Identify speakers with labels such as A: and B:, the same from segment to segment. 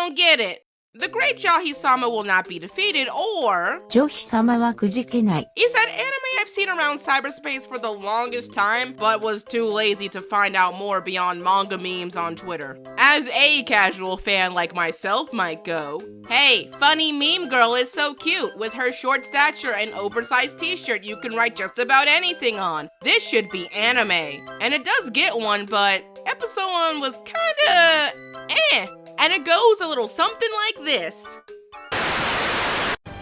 A: don't get it. The great Jahy-sama will not be defeated, or...
B: Jahy-samaはくじけない
A: is that anime I've seen around cyberspace for the longest time, but was too lazy to find out more beyond manga memes on Twitter. As a casual fan like myself might go, hey, funny meme girl is so cute with her short stature and oversized t-shirt you can write just about anything on. This should be anime. And it does get one, but episode 1 was kinda eh. And it goes a little something like this.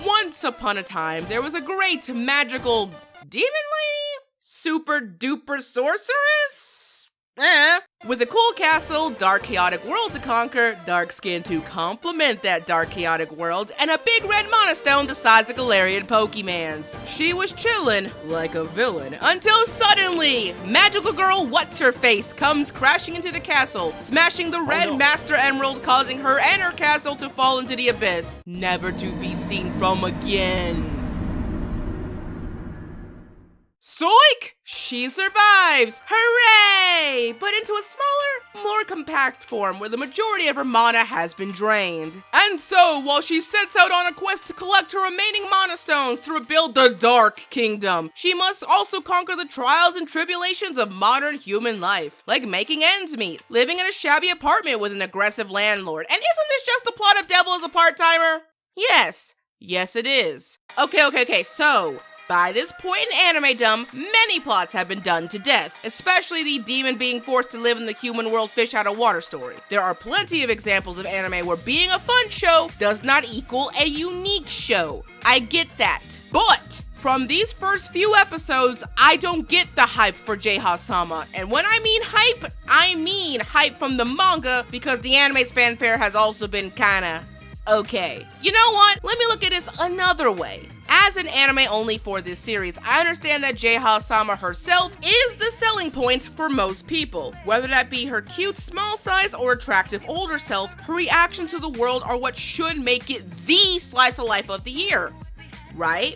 A: Once upon a time, there was a great magical demon lady? Super duper sorceress? With a cool castle, dark chaotic world to conquer, dark skin to complement that dark chaotic world, and a big red monostone the size of Galarian Pokemans. She was chillin' like a villain until suddenly, magical girl what's-her-face comes crashing into the castle, smashing the red Master Emerald, causing her and her castle to fall into the abyss, never to be seen from again. Soik! She survives! Hooray! But into a smaller, more compact form where the majority of her mana has been drained. And so, while she sets out on a quest to collect her remaining mana stones to rebuild the Dark Kingdom, she must also conquer the trials and tribulations of modern human life, like making ends meet, living in a shabby apartment with an aggressive landlord. And isn't this just the plot of Devil as a Part-Timer? Yes. Yes, it is. Okay, so... by this point in animedom, many plots have been done to death, especially the demon being forced to live in the human world fish out of water story. There are plenty of examples of anime where being a fun show does not equal a unique show. I get that. But from these first few episodes, I don't get the hype for Jahy-sama. And when I mean hype from the manga, because the anime's fanfare has also been kinda okay. You know what? Let me look at this another way. As an anime only for this series, I understand that Jahy-sama herself is the selling point for most people. Whether that be her cute small size or attractive older self, her reaction to the world are what should make it the slice of life of the year. Right?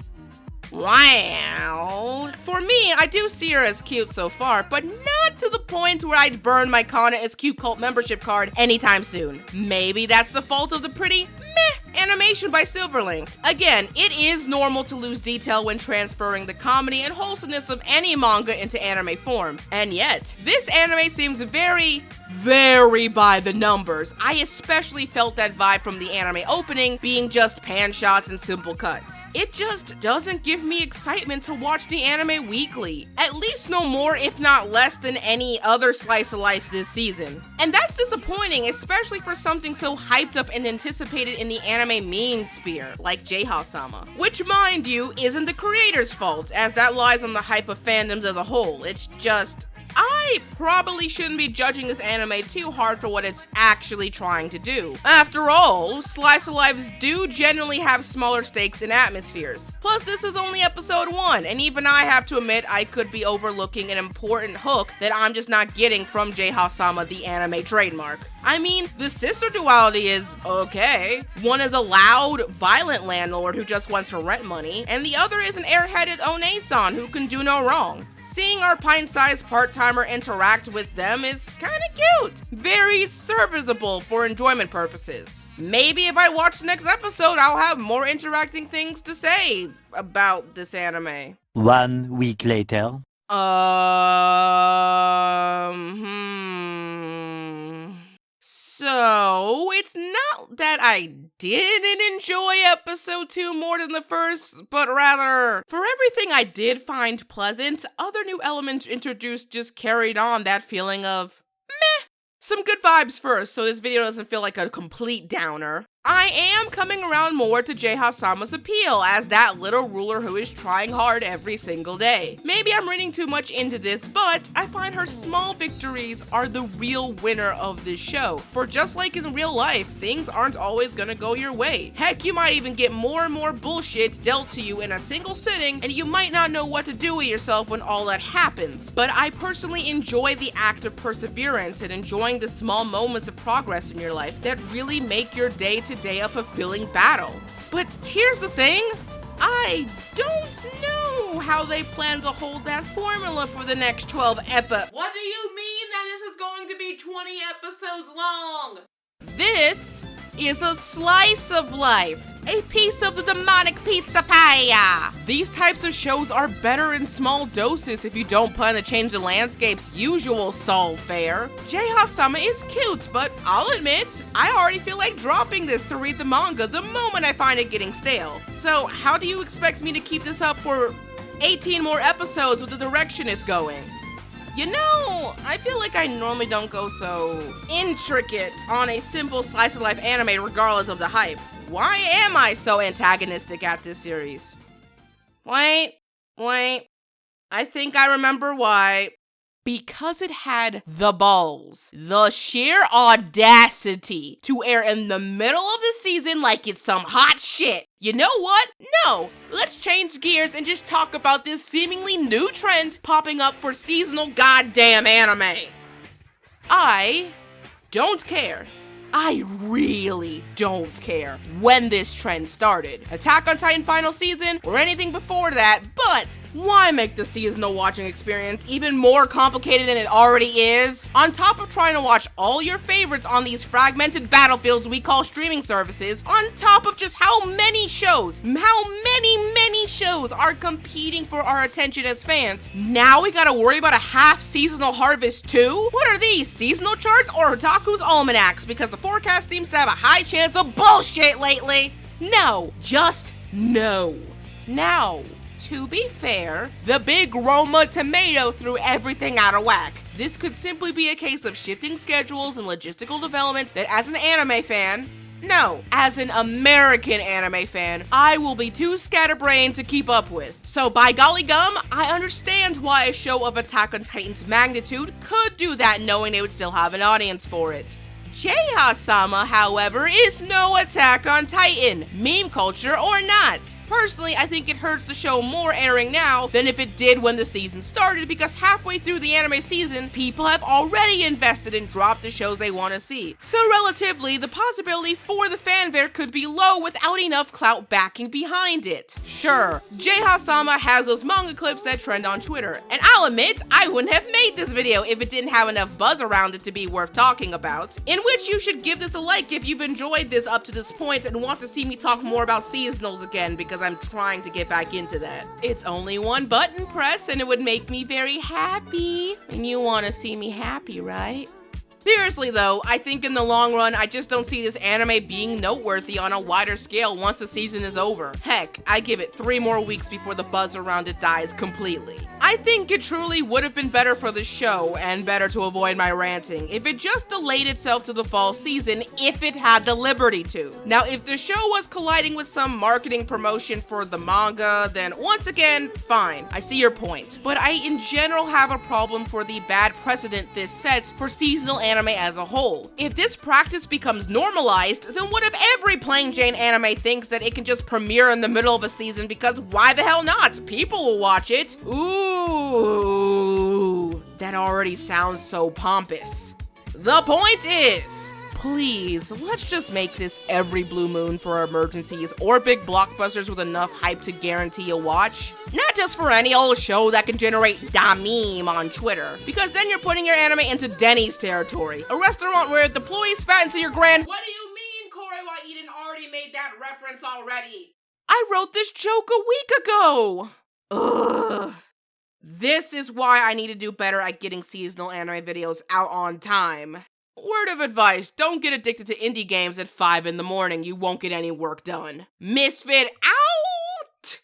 A: Wow. For me, I do see her as cute so far, but not to the point where I'd burn my Kana as Cute Cult membership card anytime soon. Maybe that's the fault of the pretty meh animation by Silverlink. Again, it is normal to lose detail when transferring the comedy and wholesomeness of any manga into anime form. And yet, this anime seems very by the numbers. I especially felt that vibe from the anime opening being just pan shots and simple cuts. It just doesn't give me excitement to watch the anime weekly. At least no more, if not less, than any other slice of life this season. And that's disappointing, especially for something so hyped up and anticipated in the anime meme sphere, like Jahy-sama. Which, mind you, isn't the creator's fault, as that lies on the hype of fandoms as a whole. It's just... I probably shouldn't be judging this anime too hard for what it's actually trying to do. After all, slice of lives do generally have smaller stakes and atmospheres. Plus, this is only episode 1, and even I have to admit I could be overlooking an important hook that I'm just not getting from Jahy-sama, the anime trademark. I mean, the sister duality is okay. One is a loud, violent landlord who just wants her rent money, and the other is an airheaded One-san who can do no wrong. Seeing our pint-sized part-timer interact with them is kinda cute. Very serviceable for enjoyment purposes. Maybe if I watch the next episode, I'll have more interacting things to say about this anime.
C: 1 week later.
A: So, it's not that I didn't enjoy episode 2 more than the first, but rather, for everything I did find pleasant, other new elements introduced just carried on that feeling of meh. Some good vibes first, so this video doesn't feel like a complete downer. I am coming around more to Jahy-sama's appeal as that little ruler who is trying hard every single day. Maybe I'm reading too much into this, but I find her small victories are the real winner of this show. For just like in real life, things aren't always gonna go your way. Heck, you might even get more and more bullshit dealt to you in a single sitting, and you might not know what to do with yourself when all that happens. But I personally enjoy the act of perseverance and enjoying the small moments of progress in your life that really make your day-to-day a fulfilling battle. But here's the thing, I don't know how they plan to hold that formula for the next 12 episodes. What do you mean that this is going to be 20 episodes long? This is a slice of life. A piece of the demonic pizza pie. These types of shows are better in small doses if you don't plan to change the landscape's usual soul fare. Jahy-sama is cute, but I'll admit, I already feel like dropping this to read the manga the moment I find it getting stale. So how do you expect me to keep this up for 18 more episodes with the direction it's going? You know, I feel like I normally don't go so intricate on a simple slice of life anime regardless of the hype. Why am I so antagonistic at this series? Wait. I think I remember why. Because it had the balls, the sheer audacity to air in the middle of the season like it's some hot shit. You know what? No, let's change gears and just talk about this seemingly new trend popping up for seasonal goddamn anime. I don't care. I really don't care when this trend started. Attack on Titan final season or anything before that, but why make the seasonal watching experience even more complicated than it already is? On top of trying to watch all your favorites on these fragmented battlefields we call streaming services, on top of just how many shows are competing for our attention as fans, now we gotta worry about a half seasonal harvest too? What are these, seasonal charts or Otaku's almanacs? Because the forecast seems to have a high chance of bullshit lately. No, just no. Now, to be fair, the big Roma tomato threw everything out of whack. This could simply be a case of shifting schedules and logistical developments that as an anime fan, no, as an American anime fan, I will be too scatterbrained to keep up with. So by golly gum, I understand why a show of Attack on Titan's magnitude could do that knowing they would still have an audience for it. Jahy-sama, however, is no Attack on Titan, meme culture or not. Personally, I think it hurts the show more airing now than if it did when the season started, because halfway through the anime season, people have already invested and dropped the shows they want to see. So relatively, the possibility for the fanfare could be low without enough clout backing behind it. Sure, Jahy-sama has those manga clips that trend on Twitter, and I'll admit, I wouldn't have made this video if it didn't have enough buzz around it to be worth talking about. In which you should give this a like if you've enjoyed this up to this point and want to see me talk more about seasonals again, because I'm trying to get back into that. It's only one button press and it would make me very happy. And you want to see me happy, right? Seriously though, I think in the long run, I just don't see this anime being noteworthy on a wider scale once the season is over. Heck, I give it 3 more weeks before the buzz around it dies completely. I think it truly would have been better for the show, and better to avoid my ranting, if it just delayed itself to the fall season if it had the liberty to. Now, if the show was colliding with some marketing promotion for the manga, then once again, fine, I see your point. But I in general have a problem for the bad precedent this sets for seasonal anime as a whole. If this practice becomes normalized, then what if every plain Jane anime thinks that it can just premiere in the middle of a season because why the hell not? People will watch it. Ooh, that already sounds so pompous. The point is, please, let's just make this every blue moon for emergencies or big blockbusters with enough hype to guarantee a watch. Not just for any old show that can generate da meme on Twitter, because then you're putting your anime into Denny's territory, a restaurant where the employees spat into your grand "What do you mean, Corey, why Eden already made that reference already? I wrote this joke a week ago." Ugh. This is why I need to do better at getting seasonal anime videos out on time. Word of advice, don't get addicted to indie games at 5 in the morning, you won't get any work done. Misfit out!